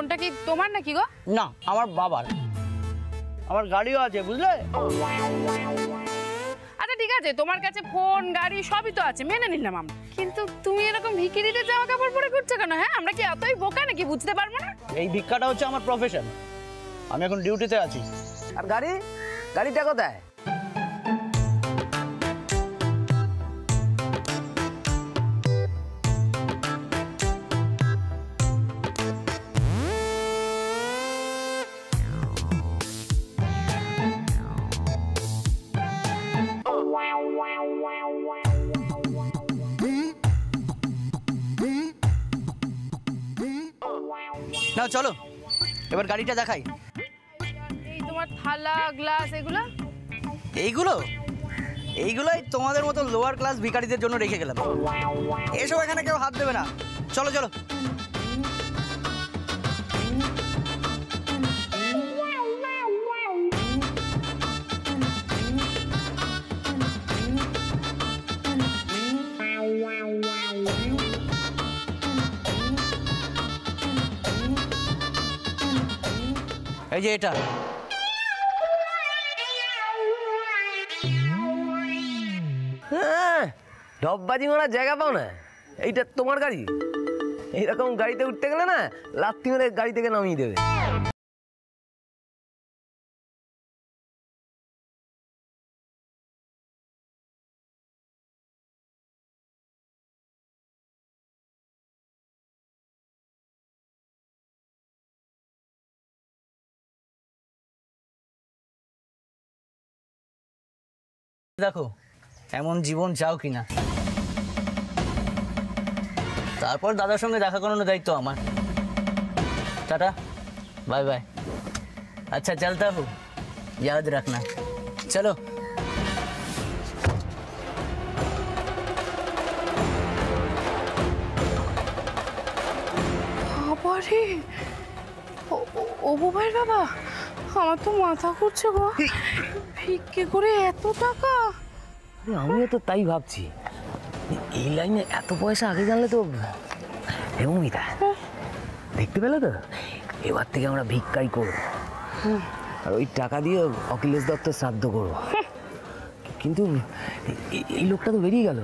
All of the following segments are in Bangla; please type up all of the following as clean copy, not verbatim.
ফোনটা কি তোমার নাকি গো? না, আমার বাবার। আমার গাড়িও আছে, বুঝলে? আচ্ছা ঠিক আছে, তোমার কাছে ফোন গাড়ি সবই তো আছে, মেনে নিলাম আমরা, কিন্তু তুমি এরকম ভিখিরিতে জামা কাপড় পরে ঘুরছো কেন? হ্যাঁ, আমরা কি এতই বোকা নাকি বুঝতে পারবো না? এই ভিক্ষাটা হচ্ছে আমার প্রফেশন, আমি এখন ডিউটিতে আছি। আর গাড়িটা কোথায়? না চলো এবার গাড়িটা দেখাই। এই তোমার থালা গ্লাস এইগুলোই তোমাদের মতো লোয়ার ক্লাস ভিখারিদের জন্য রেখে গেলাম। এসব এখানে কেউ হাত দেবে না। চলো চলো। এই যে এটা, ঢপবাজি মারার জায়গা পাও না? এইটা তোমার গাড়ি? এইরকম গাড়িতে উঠতে গেলে না লাথি মেরে গাড়ি থেকে নামিয়ে দেবে। দেখো এমন জীবন চাও কিনা। তারপর দাদার সঙ্গে দেখা করানোর দায়িত্ব আমার। Tata, bye bye. अच्छा चलता हूँ, याद रखना। चलो। বাবারে, ও বুবাইয়ের বাবা, আমার তো মাথা ঘুরছে গো। ভিক্ষে করে এত টাকা? আমিও তো তাই ভাবছি, এই লাইনে এত পয়সা আগে জানলে তো। হেমমিতা দেখতে পেলে তো, এবার থেকে আমরা ভিক্ষাই করবো, আর ওই টাকা দিয়ে অখিলেশ দত্ত শ্রাদ্ধ করবো। কিন্তু এই লোকটা তো বেরিয়ে গেল,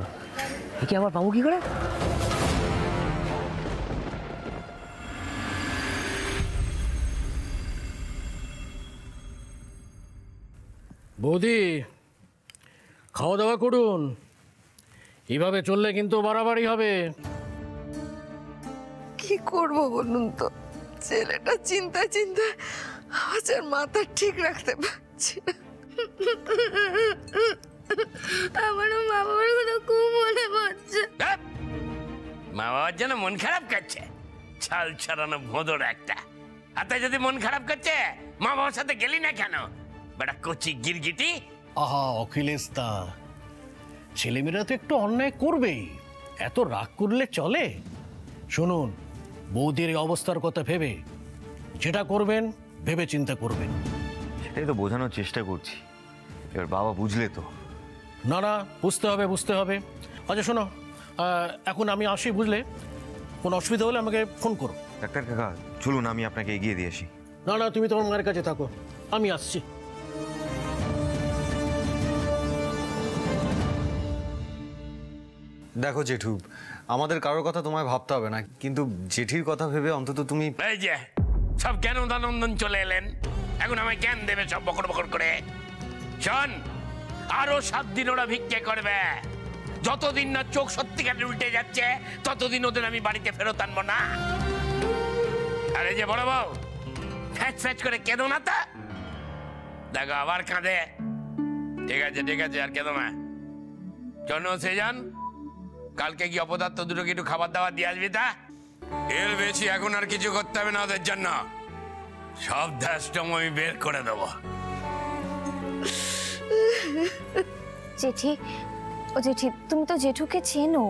একে আবার পাবো কি করে? বৌদি, খাওয়া দাওয়া করুন, এইভাবে চললে কিন্তু বাড়াবাড়ি হবে। কি করব বলুন তো, ছেলেটা চিন্তায় চিন্তায় আজ আর মাথা ঠিক রাখতে পারছি না। আমারও মা বাবার কথা খুব মনে পড়ছে। মা বাবার জন্য মন খারাপ করছে, ছাল ছাড়ানো ভোঁদর একটা। আর তাই যদি মন খারাপ করছে, মা বাবার সাথে গেলি না কেন? বেটা কচি গিরগিটি। আহা অখিলেশ দা, ছেলেমেয়েরা তো একটু অন্যায় করবেই, এত রাগ করলে চলে? শুনুন, বৌদির এই অবস্থার কথা ভেবে যেটা করবেন ভেবে চিন্তা করবেন। সেটাই তো বোঝানোর চেষ্টা করছি, এবার বাবা বুঝলে তো। না না, বুঝতে হবে বুঝতে হবে। আচ্ছা শোনো, এখন আমি আসি, বুঝলে? কোনো অসুবিধা হলে আমাকে ফোন করো। ডাক্তার কাকা চলুন, আমি আপনাকে এগিয়ে দিয়ে আসি। না না, তুমি তোমার মায়ের কাছে থাকো, আমি আসছি। দেখো জেঠু, আমাদের কারোর কথা তোমায় ভাবতে হবে না, কিন্তু জেঠির কথা ভেবে অন্তত তুমি। এই যে সব জ্ঞান উদানন্দন চলে এলেন, এখন আমায় জ্ঞান দেবে সব বকর বকর করে। শোন, আরো 7 দিন ওরা ভিক্ষে করবে। যতদিন না চোখ সত্যিকারে উল্টে যাচ্ছে, ততদিন ওদের আমি বাড়িতে ফেরত আনবো না। আরে যে বড় বউ, ফ্যাচ ফ্যাচ করে কেঁদো না তা। দেখো আবার কাঁদে। ঠিক আছে ঠিক আছে, আর কেঁদো না। চলো সে যান, কালকে কি অপদার্থ দুটো একটু খাবার দাবার দিয়ে আসবি। তা এর বেশি এখন আর কিছু করতে হবে না ওদের জন্য, সব ধ্যাসটম আমি বের করে দেবো। জেঠি, ও জেঠি, তুমি তো জেঠুকে চেনো,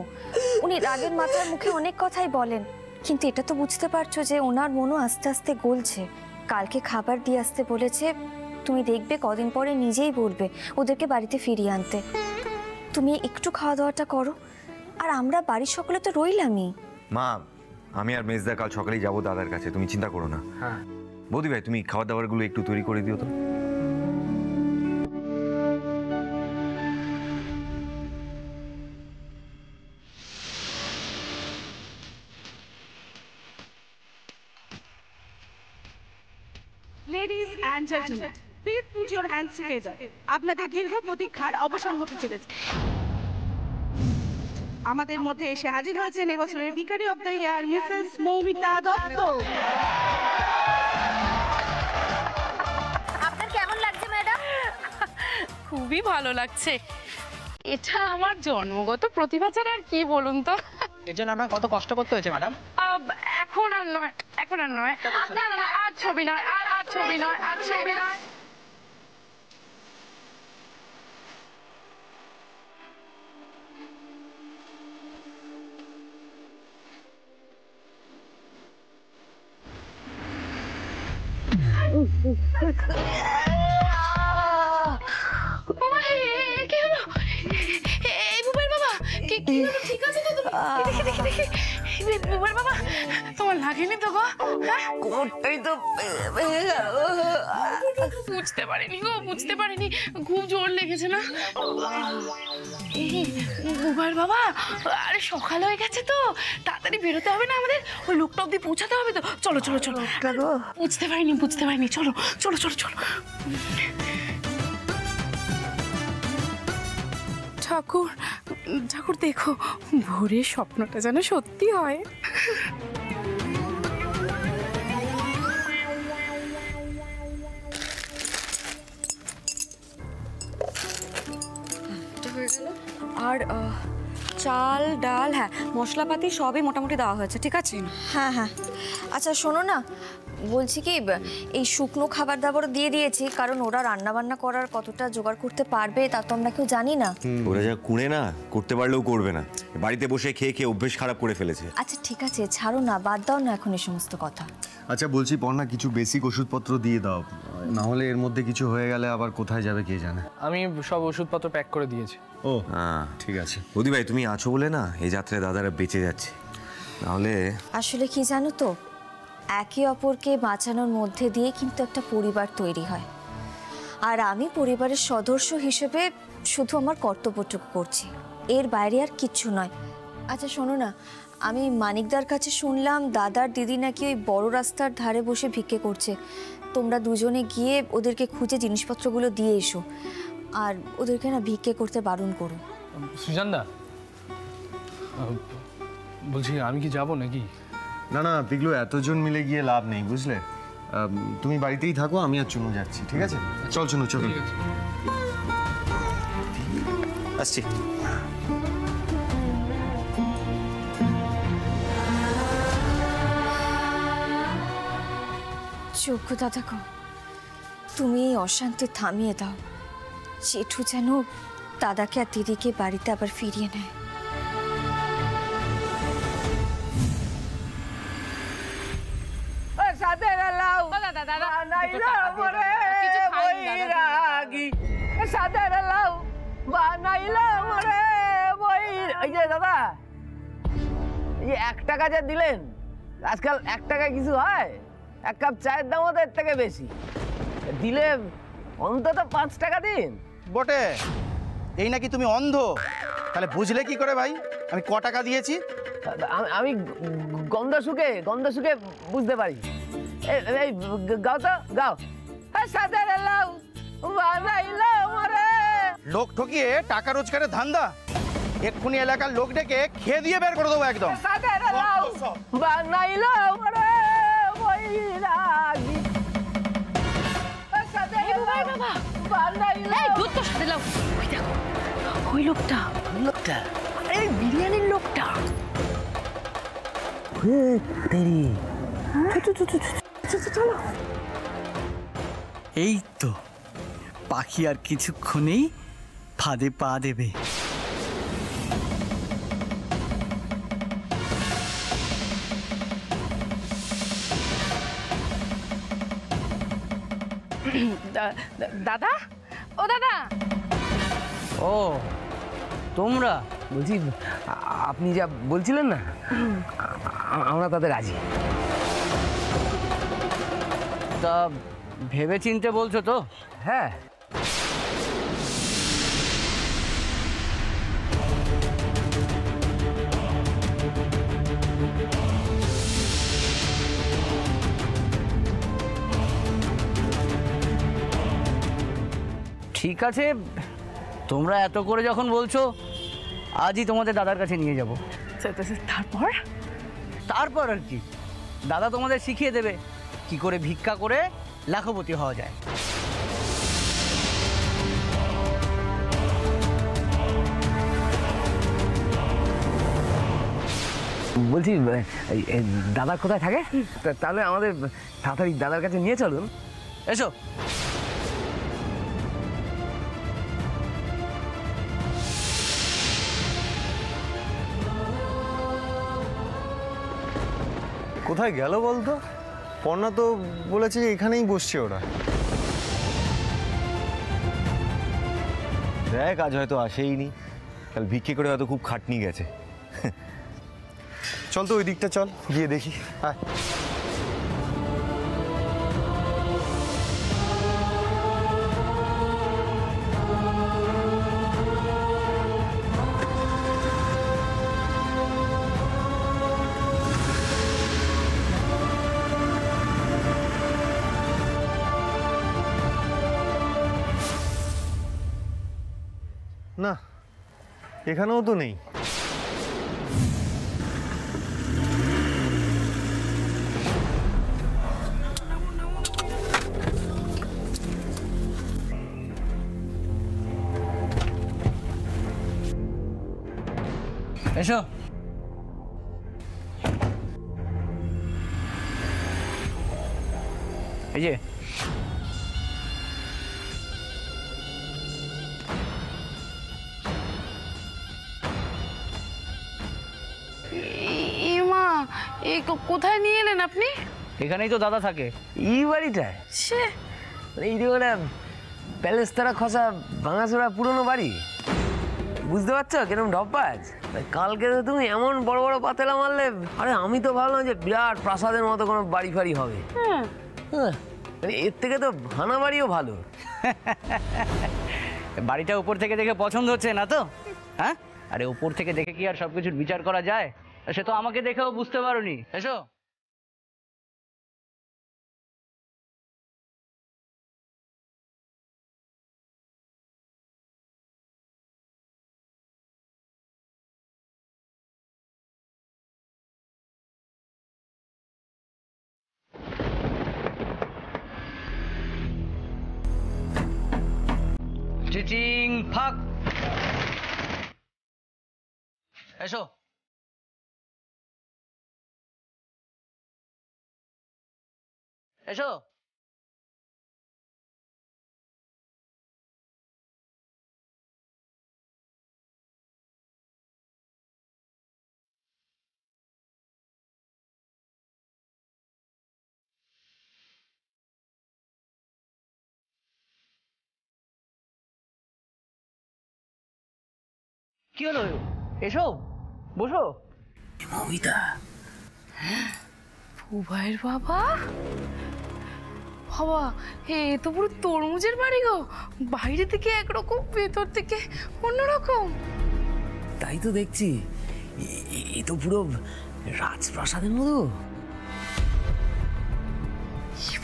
উনি রাগের মাথার মুখে অনেক কথাই বলেন, কিন্তু এটা তো বুঝতে পারছো যে ওনার মনও আস্তে আস্তে গলছে। কালকে খাবার দিয়ে আসতে বলেছে, তুমি দেখবে কদিন পরে নিজেই বলবে ওদেরকে বাড়িতে ফিরিয়ে আনতে। তুমি একটু খাওয়া দাওয়াটা করো, আর আমরা বাড়ির সকলে তো রইলামই। মা, আমি আর মেজদা কাল সকালেই যাবো দাদার কাছে, তুমি চিন্তা করো না। হ্যাঁ বৌদি ভাই, তুমি খাবার দাবারগুলো একটু তৈরি করে দিও তো। Ladies and gentlemen, please put your hands together. আপনাদের দীর্ঘ প্রতীক্ষার অবসান হতে চলেছে। আমাদের মধ্যে এসে হাজির হয়েছেন এবছরের ভিখারি of the year Mrs Moumita Dutta. আপনার কেমন লাগছে ম্যাডাম? খুবই ভালো লাগছে। এটা আমার জন্মগত প্রতিভা ছাড়া আর কি বলুন তো। এর জন্য আপনার কত কষ্ট করতে হয়েছে ম্যাডাম? এখন আর নয়, এখন আর নয়, না না না, আর ছবি নয়, আর ছবি নয়, আর ছবি নয়। কি হলো? এই বুবের বাবা, কি হলো? ঠিক আছে তো তুমি? দেখি দেখি দেখি। বুবের বাবা, তোমার লাগেনি তো গো? কোটটাই তো ভেঙে গেল। বুঝতে পারিনি গো, বুঝতে পারিনি, খুব জোর লেগেছে না? বুবের বাবা, আরে সকাল হয়ে গেছে তো, তাড়াতাড়ি বেরোতে হবে না আমাদের? ওই লোকটা অব্দি পৌঁছাতে হবে তো। চলো চলো চলো। বুঝতে পারিনি, বুঝতে পারিনি, চলো চলো চলো চলো। ঠাকুর, ঠাকুর দেখো, ভোরের স্বপ্নটা যেন সত্যি হয়। আর চাল ডাল, হ্যাঁ মশলাপাতি সবই মোটামুটি দেওয়া হয়েছে, ঠিক আছে? হ্যাঁ হ্যাঁ, আচ্ছা শোনো না, বলছি কি এই শুকনো খাবার দাবার দিয়ে দিয়েছি, কারণ ওরা রান্না বান্না করার কতটা জোগাড় করতে পারবে তা তো আমরা কেউ জানি না। ওরা যা কুঁড়ে না, করতে পারলেও করবে না, বাড়িতে বসে খেয়ে খেয়ে অভ্যেস খারাপ করে ফেলেছে। আচ্ছা ঠিক আছে, ছাড়ো না, বাদ দাও না এখন এই সমস্ত কথা। আচ্ছা বলছি পর্ণা, কিছু বেসিক ওষুধপত্র দিয়ে দাও, না হলে এর মধ্যে কিছু হয়ে গেলে আবার কোথায় যাবে কে জানে। আমি সব ওষুধপত্র প্যাক করে দিয়েছি। ও হ্যাঁ ঠিক আছে। বৌদি ভাই, তুমি আছো বলে না এই যাত্রায় দাদারা বেঁচে যাচ্ছে, নাহলে। আসলে কি জানো তো, একে অপরকে বাঁচানোর মধ্যে দিয়ে কিন্তু একটা পরিবার তৈরি হয়, আর আমি পরিবারের সদস্য হিসেবে শুধু আমার কর্তব্যটুকু করছি, এর বাইরে আর কিচ্ছু নয়। আচ্ছা শোনো না, আমি মানিকদার কাছে শুনলাম দাদার দিদি নাকি ওই বড় রাস্তার ধারে বসে ভিক্ষে করছে। তোমরা দুজনে গিয়ে ওদেরকে খুঁজে জিনিসপত্রগুলো দিয়ে এসো, আর ওদেরকে না ভিক্ষে করতে বারণ করো। সুজানদা, বলছি আমি কি যাব নাকি? না না পিগলু, এতজন মিলে গিয়ে লাভ নেই বুঝলে। তুমি বাড়িতেই থাকো, আমি আর চুনু যাচ্ছি, ঠিক আছে? চল চুনু চল। আসছি। যোগ্য দাদা গো, তুমি এই অশান্তি থামিয়ে দাও, জেঠু যেন দাদাকে আর দিদিকে বাড়িতে আবার ফিরিয়ে নেয়। দাদা, এই 1 টাকা যা দিলেন, আজকাল 1 টাকায় কিছু হয়? 1 কাপ চায়ের দামও তো এর থেকে বেশি। দিলে অন্তত 5 টাকা দিন। বটে, এই নাকি তুমি অন্ধ? তাহলে বুঝলে কি করে ভাই আমি ক টাকা দিয়েছি? আমি গন্ধ শুকে বুঝতে পারি। এই গাও তো গাও। লোক ঠকিয়ে টাকা রোজগারের ধান্দা, এক্ষুনি এলাকার লোক ডেকে খেয়ে দিয়ে বের করে দেবো একদম। ওই লোকটা, এই বিরিয়ানির লোকটা। এই তো পাখি আর কিছুক্ষণেই ফাঁদে পা দেবে। দাদা, ও দাদা। ও তোমরা, বলছি আপনি যা বলছিলেন না, আমরা তাদের রাজি। তা ভেবে চিনতে বলছো তো? হ্যাঁ। ঠিক আছে, তোমরা এত করে যখন বলছো আজই তোমাদের দাদার কাছে নিয়ে যাব। তারপর? তারপর আর কি, দাদা তোমাদের শিখিয়ে দেবে কি করে ভিক্ষা করে লাখপতি হওয়া যায়। বলছি দাদা কোথায় থাকে? তাহলে আমাদের তাড়াতাড়ি দাদার কাছে নিয়ে চলুন। এসো। কোথায় গেল বলতো? পর্ণা তো বলেছে যে এখানেই বসছে ওরা। দেখ আজ হয়তো আসেইনি, কাল ভিক্ষে করে হয়তো খুব খাটনি গেছে। চল তো ওই দিকটা চল, গিয়ে দেখি। হ্যাঁ না, এখানেও তো নেই। এসো। এই যে মা, এই কোথায় নিয়ে এলেন আপনি? এখানেই তো দাদা থাকে। এই বাড়িটায়? সে এই যে ওটা প্যালেস্তারা খসা ভাঙাচোরা পুরনো বাড়ি, বুঝতে পারছো কিরকম ঢপবাজ? কালকে তো তুমি এমন বড় বড় পাতেলা মারলে, আরে আমি তো ভাবলাম যে বিরাট প্রাসাদের মতো কোনো বাড়ি ফাড়ি হবে। হ্যাঁ, এর থেকে তো ভাঙা বাড়িও ভালো। বাড়িটা উপর থেকে দেখে পছন্দ হচ্ছে না তো? হ্যাঁ, আরে উপর থেকে দেখে কি আর সবকিছুর বিচার করা যায়? সে তো আমাকে দেখেও বুঝতে পারোনি। এসো। চিচিং ফাক। এসো। এসো। কি হলো? এসো, বসো। মমিতা, বুবাইয়ের বাবা, বাবা এ তো পুরো তরমুজের বাড়ি গো। বাইরে থেকে একরকম, ভেতর থেকে অন্যরকম। তাই তো দেখছি, এ তো পুরো রাজপ্রাসাদের মতো।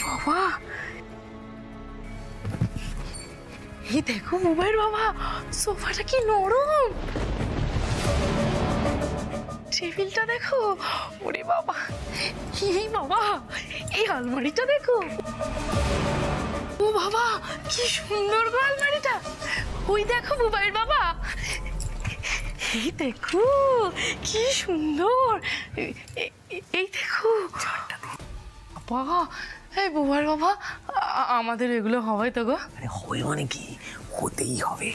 বাবা, এই দেখো বুবাইয়ের বাবা, সোফাটা কি নরম, টেবিলটা দেখো, ওরে বাবা, এই বাবা এই আলমারিটা দেখো, ও বাবা কি সুন্দর গো আলমারিটা। ওই দেখো বুবাইয়ের বাবা, এই দেখো কি সুন্দর, এই দেখো বাবা। এই বুবাইয়ের বাবা, আমাদের এগুলো হবে তো গো? আরে হবে মানে কি, হতেই হবে।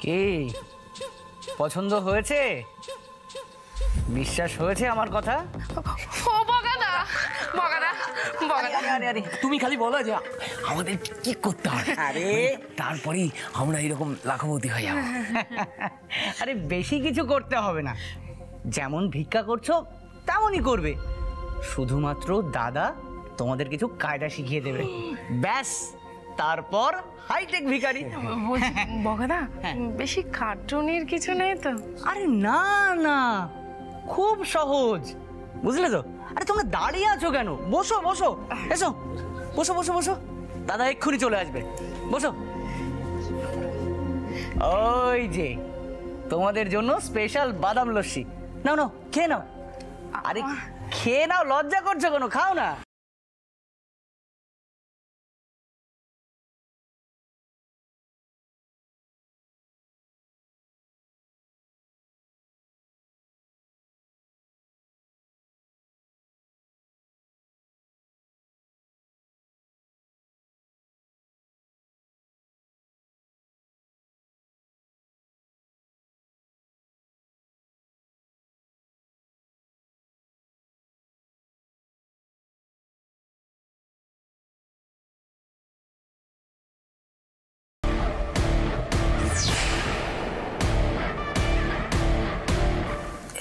কি পছন্দ হয়েছে? বিশ্বাস হয়েছে আমার কথা? ও বগাদা, বগাদা, বগাদা। আরে তুমি খালি বলো যে আমাদের কি করতে হবে, আরে তারপরেই আমরা এরকম লাখপতি হয়ে যাবো। আরে বেশি কিছু করতে হবে না, যেমন ভিক্ষা করছো তেমনই করবে, শুধুমাত্র দাদা তোমাদের কিছু কায়দা শিখিয়ে দেবে, ব্যাস তারপর হাইটেক ভিখারি। বগাদা বেশি কার্টুনের কিছু নেই তো? আরে না না, খুব সহজ, বুঝলে তো? আরে তোমরা দাঁড়িয়ে আছো কেন? বসো বসো, এসো বসো বসো বসো, দাদা এক্ষুনি চলে আসবে, বসো। ওই যে তোমাদের জন্য স্পেশাল বাদাম লস্যি, নাও নাও খেয়ে নাও। আরে খেয়ে নাও, লজ্জা করছো কেন? খাও না।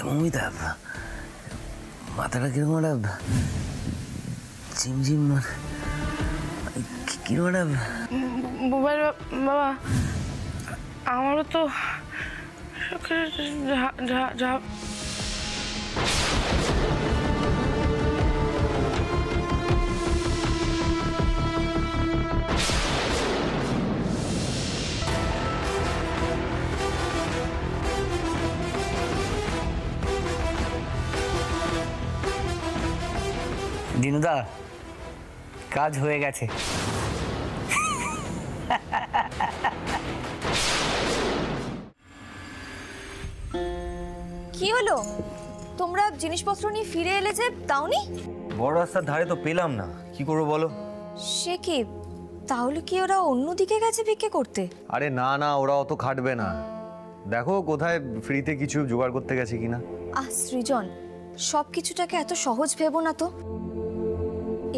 মমিতা, মাথাটা কিরকম একটা ঝিমঝিম, কিরকম একটা। বাবা আমারও তো দিনুদা, কাজ হয়ে গেছে। কি হলো, তোমরা জিনিসপত্র নিয়ে ফিরে এলে যে, তাওনি? বড় রাস্তার ধারে তো পেলাম না, কি করবো বলো? সে কি, তাহলে কি ওরা অন্যদিকে গেছে ভিক্ষে করতে? আরে না না, ওরা অত খাটবে না, দেখো কোথায় ফ্রিতে কিছু জোগাড় করতে গেছে কিনা। সৃজন, সব কিছুটাকে এত সহজ ভেবো না তো।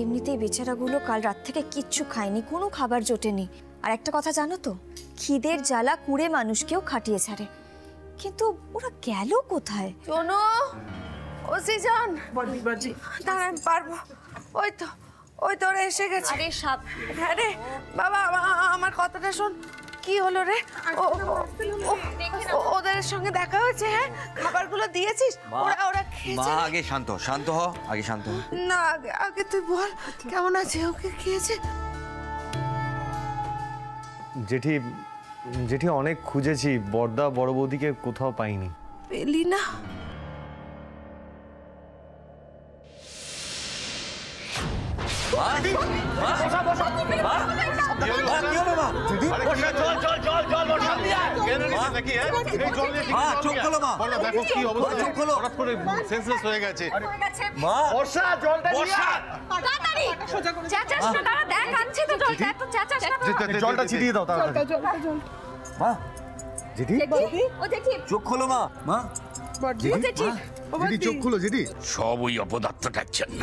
এমনিতেই বেচারাগুলো কাল রাত থেকে কিচ্ছু খায়নি, কোনো খাবার জোটেনি। আর একটা কথা জানো তো, খিদের জ্বালা কুড়ে মানুষকেও খাটিয়ে ছাড়ে। কিন্তু ওরা গেল কোথায়? শোনো ও সৃজন, দাঁড়া আমি পারবো। ওই তো ওরা এসে গেছে। আরে সাপ, হ্যাঁ রে বাবা, আমার কথাটা শোন। কি হলো রে? ওদের সঙ্গে দেখা হয়েছে? হ্যাঁ, খাবারগুলো দিয়েছিস? ওরা খেয়েছে? আগে শান্ত শান্ত হ, আগে শান্ত হ। না আগে তুই বল কেমন আছে, ওকে খেয়েছে? জেঠি জেঠি অনেক খুঁজেছি, বড়দা বড় বৌদিকে কোথাও পাইনি। পেলি না? জলটা ছিটিয়ে দাও তাড়াতাড়ি। চোখ খোলো মা। মা চোখ খুলো জেঠি। সব ওই অপদার্থটার জন্য,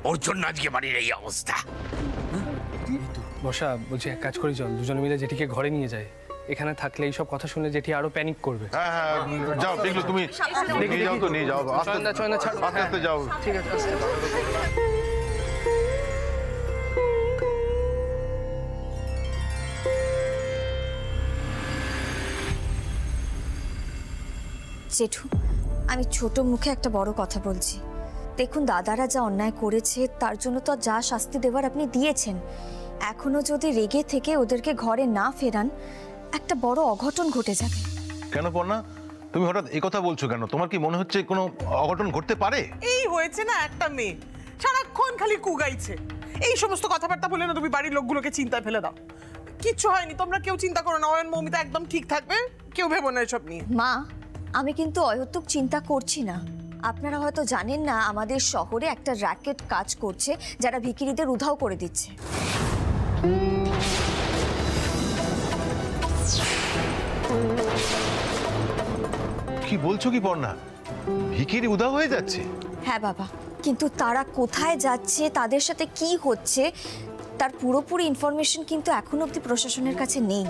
ওর জন্য আজকে বাড়ির এই অবস্থা। বর্ষা, বলছি এক কাজ করি, চল দুজনে মিলে জেঠিকে ঘরে নিয়ে যায়। এখানে থাকলে এইসব কথা শুনে জেঠি আরো প্যানিক করবে। হ্যাঁ হ্যাঁ, যাও পিগলু, তুমি নিয়ে যাও তো, নিয়ে যাও, আস্তে আস্তে যাও। ঠিক আছে, আস্তে। জেঠু, আমি ছোট মুখে একটা বড় কথা বলছি। দেখুন, দাদারা যা অন্যায় করেছে তার জন্য তো যা শাস্তি দেওয়ার আপনি দিয়েছেন। এখনো যদি রেগে থেকে ওদেরকে ঘরে না ফেরান, একটা বড় অঘটন ঘটে যাবে। কেন পর্ণা, তুমি হঠাৎ এই কথা বলছো কেন? তোমার কি মনে হচ্ছে কোনো অঘটন ঘটতে পারে? এই হয়েছে না একটা মেয়ে, সারাক্ষণ খালি কুগাইছে। এই সমস্ত কথাবার্তা বলে না তুমি বাড়ির লোকগুলোকে চিন্তায় ফেলে দাও। কিচ্ছু হয়নি, তোমরা কেউ চিন্তা করো না। অয়ন মৌমিতা একদম ঠিক থাকবে, কেউ ভেবো না এসব নিয়ে। মা, আমি কিন্তু অহেতুক চিন্তা করছি না। আপনারা হয়তো জানেন না, আমাদের শহরে একটা র্যাকেট কাজ করছে যারা ভিখিরিদের উধাও করে দিচ্ছে। কি বলছো কি পর্ণা? ভিখিরি উধাও হয়ে যাচ্ছে? হ্যাঁ বাবা, কিন্তু তারা কোথায় যাচ্ছে, তাদের সাথে কি হচ্ছে, তার পুরোপুরি ইনফরমেশন কিন্তু এখনো অবধি প্রশাসনের কাছে নেই।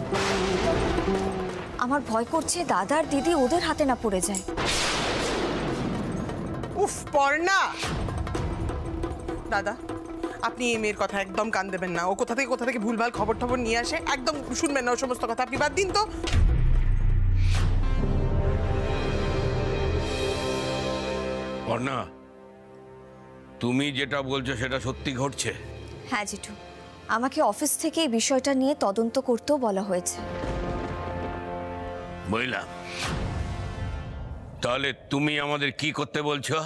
আমার ভয় করছে দাদার দিদি ওদের হাতে না পড়ে যায়। উফ পর্ণা, দাদা আপনি এই মেয়ের কথা একদম কান দেবেন না। ও কোথা থেকে ভুলভাল খবর টবর নিয়ে আসে, একদম শুনবেন না ও সমস্ত কথা। আপনি বাদ দিন তো। পর্ণা, তুমি যেটা বলছো সেটা সত্যি ঘটছে? হ্যাঁ জেঠু, আমাকে অফিস থেকে এই বিষয়টা নিয়ে তদন্ত করতেও বলা হয়েছে। বুঝলাম। তাহলে তুমি আমাদের কি করতে বলছো?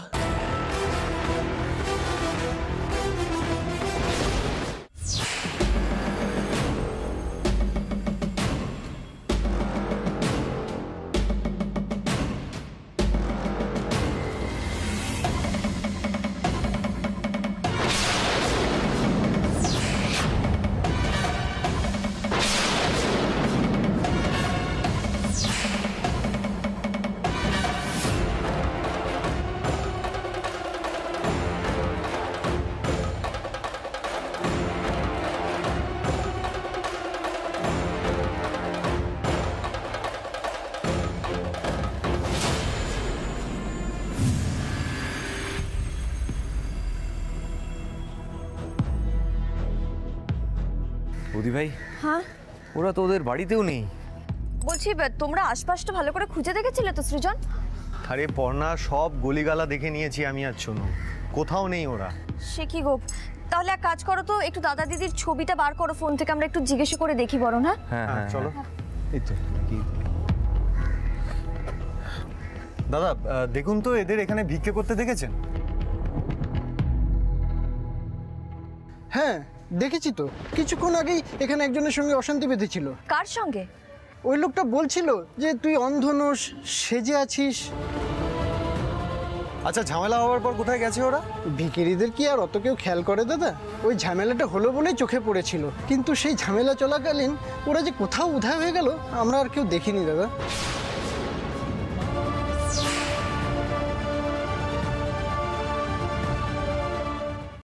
বৌদি ভাই, হ্যাঁ ওরা তো ওদের বাড়িতেও নেই। বলছি তোমরা আশপাশটা ভালো করে খুঁজে দেখেছিলে তো সৃজন? আরে পর্ণা, সব গলিগালা দেখে নিয়েছি আমি আর চুনু, কোথাও নেই ওরা। সে কি গো, তাহলে এক কাজ করো তো, একটু দাদা দিদির ছবিটা বার করো ফোন থেকে, আমরা একটু জিজ্ঞেস করে দেখি বরং। হ্যাঁ হ্যাঁ চলো। এই তো কি দাদা, দেখুন তো এদের এখানে ভিক্ষে করতে দেখেছেন? হ্যাঁ দেখেছি তো, কিছুক্ষণ আগেই এখানে একজনের সঙ্গে অশান্তি বেঁধেছিল। কার সঙ্গে? ওই লোকটা বলছিল যে তুই অন্ধ নোস, সেজে আছিস। আচ্ছা, ঝামেলা হওয়ার পর কোথায় গেছে ওরা? ভিখিরিদের কি আর অত কেউ খেয়াল করে দাদা? ওই ঝামেলাটা হলো বলেই চোখে পড়েছিল, কিন্তু সেই ঝামেলা চলাকালীন ওরা যে কোথাও উধাও হয়ে গেল আমরা আর কেউ দেখিনি দাদা।